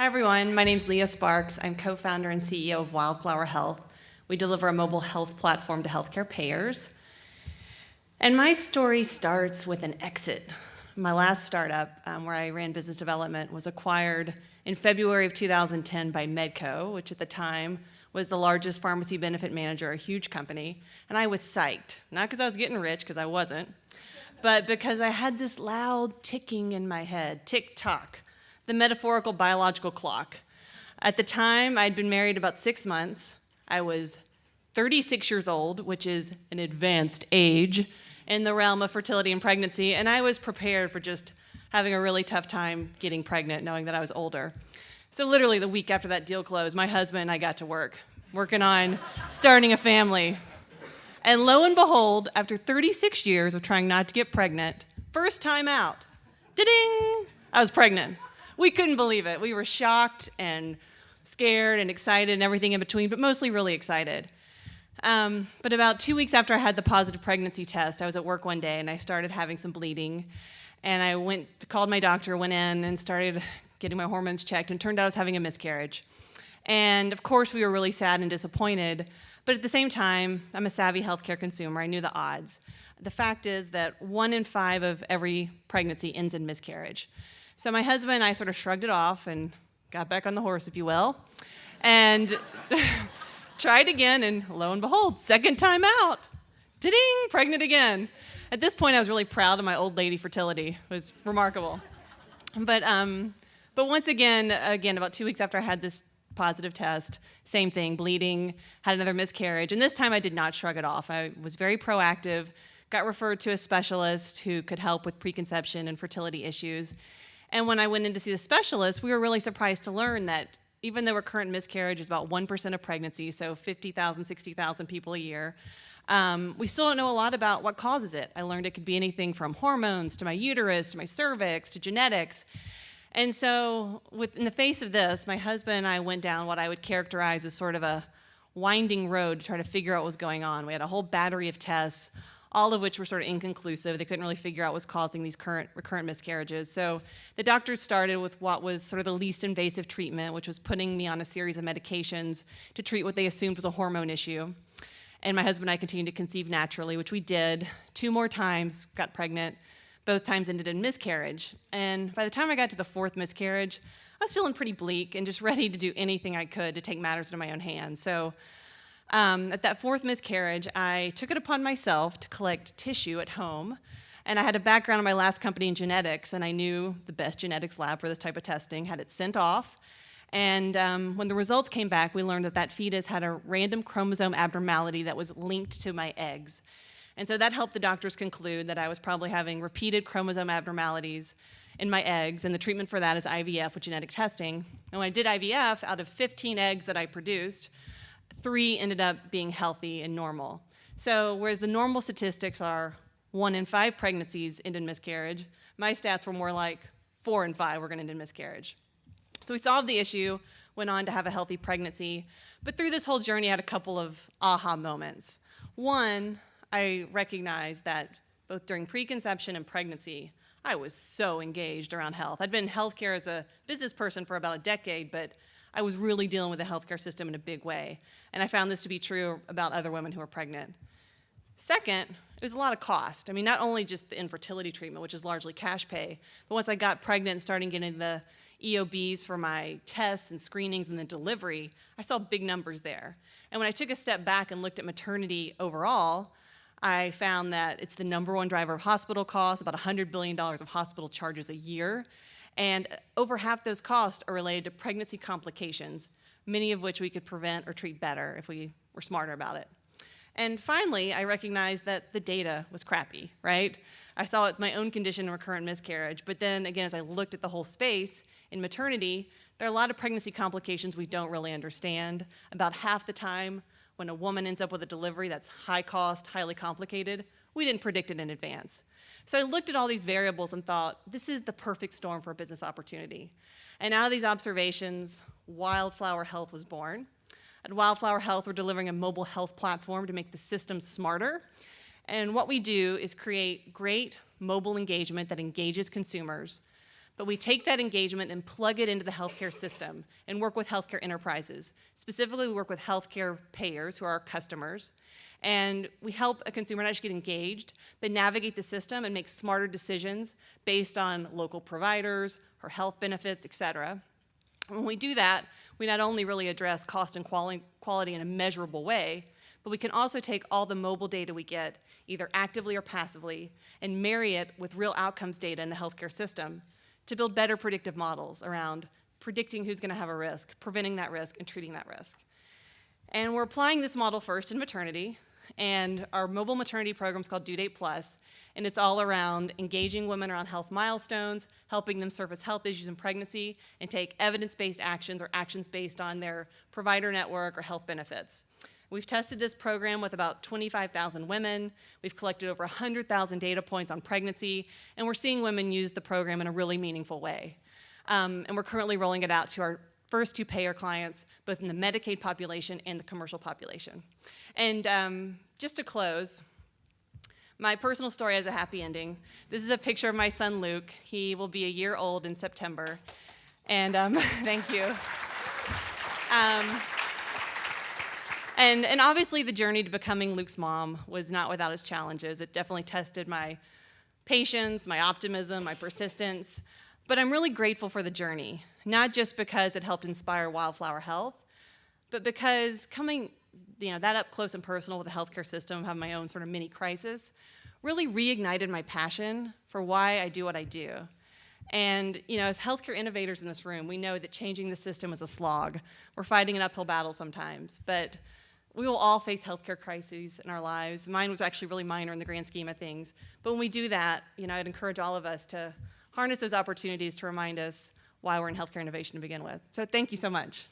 everyone, my name is Leah Sparks. I'm co-founder and CEO of Wildflower Health. We deliver a mobile health platform to healthcare payers. And my story starts with an exit. My last startup, where I ran business development, was acquired in February of 2010 by Medco, which at the time was the largest pharmacy benefit manager, a huge company. And I was psyched, not because I was getting rich, because I wasn't, but because I had this loud ticking in my head, tick-tock, the metaphorical biological clock. At the time, I'd been married about 6 months. I was 36 years old, which is an advanced age in the realm of fertility and pregnancy, and I was prepared for just having a really tough time getting pregnant, knowing that I was older. So literally the week after that deal closed, my husband and I got to working on starting a family. And lo and behold, after 36 years of trying not to get pregnant, first time out, da-ding, I was pregnant. We couldn't believe it. We were shocked and scared and excited and everything in between, but mostly really excited. But about 2 weeks after I had the positive pregnancy test, I was at work one day and I started having some bleeding. And I called my doctor, went in and started getting my hormones checked, and turned out I was having a miscarriage. And of course, we were really sad and disappointed. But at the same time, I'm a savvy healthcare consumer. I knew the odds. The fact is that 1 in 5 of every pregnancy ends in miscarriage. So my husband and I sort of shrugged it off and got back on the horse, if you will, and tried again, and lo and behold, second time out, da-ding, pregnant again. At this point, I was really proud of my old lady fertility. It was remarkable. But once again, about 2 weeks after I had this positive test, same thing, bleeding, had another miscarriage, and this time I did not shrug it off. I was very proactive, got referred to a specialist who could help with preconception and fertility issues. And when I went in to see the specialist, we were really surprised to learn that even though recurrent miscarriage is about 1% of pregnancy, so 50,000, 60,000 people a year, we still don't know a lot about what causes it. I learned it could be anything from hormones to my uterus, to my cervix, to genetics. And so in the face of this, my husband and I went down what I would characterize as sort of a winding road to try to figure out what was going on. We had a whole battery of tests, all of which were sort of inconclusive. They couldn't really figure out what was causing these recurrent miscarriages. So the doctors started with what was sort of the least invasive treatment, which was putting me on a series of medications to treat what they assumed was a hormone issue. And my husband and I continued to conceive naturally, which we did 2 more times, got pregnant. Both times ended in miscarriage. And by the time I got to the 4th miscarriage, I was feeling pretty bleak and just ready to do anything I could to take matters into my own hands. So at that 4th miscarriage, I took it upon myself to collect tissue at home. And I had a background in my last company in genetics, and I knew the best genetics lab for this type of testing, had it sent off. And when the results came back, we learned that that fetus had a random chromosome abnormality that was linked to my eggs. And so that helped the doctors conclude that I was probably having repeated chromosome abnormalities in my eggs, and the treatment for that is IVF with genetic testing. And when I did IVF, out of 15 eggs that I produced, 3 ended up being healthy and normal. So whereas the normal statistics are 1 in 5 pregnancies end in miscarriage, my stats were more like 4 in 5 were going to end in miscarriage. So we solved the issue, went on to have a healthy pregnancy, but through this whole journey I had a couple of aha moments. One, I recognized that both during preconception and pregnancy, I was so engaged around health. I'd been in healthcare as a business person for about a decade, but I was really dealing with the healthcare system in a big way. And I found this to be true about other women who were pregnant. Second, it was a lot of cost. I mean, not only just the infertility treatment, which is largely cash pay, but once I got pregnant and started getting the EOBs for my tests and screenings and the delivery, I saw big numbers there. And when I took a step back and looked at maternity overall, I found that it's the #1 driver of hospital costs, about $100 billion of hospital charges a year. And over half those costs are related to pregnancy complications, many of which we could prevent or treat better if we were smarter about it. And finally, I recognized that the data was crappy, right? I saw it my own condition in recurrent miscarriage, but then again, as I looked at the whole space in maternity, there are a lot of pregnancy complications we don't really understand. About half the time, when a woman ends up with a delivery that's high cost, highly complicated, we didn't predict it in advance. So I looked at all these variables and thought, this is the perfect storm for a business opportunity. And out of these observations, Wildflower Health was born. At Wildflower Health, we're delivering a mobile health platform to make the system smarter. And what we do is create great mobile engagement that engages consumers, but we take that engagement and plug it into the healthcare system and work with healthcare enterprises. Specifically, we work with healthcare payers who are our customers, and we help a consumer not just get engaged, but navigate the system and make smarter decisions based on local providers, her health benefits, et cetera. When we do that, we not only really address cost and quality in a measurable way, but we can also take all the mobile data we get, either actively or passively, and marry it with real outcomes data in the healthcare system to build better predictive models around predicting who's going to have a risk, preventing that risk, and treating that risk. And we're applying this model first in maternity, and our mobile maternity program is called Due Date Plus, and it's all around engaging women around health milestones, helping them surface health issues in pregnancy, and take evidence-based actions or actions based on their provider network or health benefits. We've tested this program with about 25,000 women. We've collected over 100,000 data points on pregnancy, and we're seeing women use the program in a really meaningful way. And we're currently rolling it out to our first 2 payer clients, both in the Medicaid population and the commercial population. And just to close, my personal story has a happy ending. This is a picture of my son, Luke. He will be a year old in September. And thank you. And obviously the journey to becoming Luke's mom was not without its challenges. It definitely tested my patience, my optimism, my persistence. But I'm really grateful for the journey, not just because it helped inspire Wildflower Health, but because coming that up close and personal with the healthcare system, having my own sort of mini crisis, really reignited my passion for why I do what I do. And as healthcare innovators in this room, we know that changing the system is a slog. We're fighting an uphill battle sometimes, but we will all face healthcare crises in our lives. Mine was actually really minor in the grand scheme of things. But when we do that, I'd encourage all of us to harness those opportunities to remind us why we're in healthcare innovation to begin with. So thank you so much.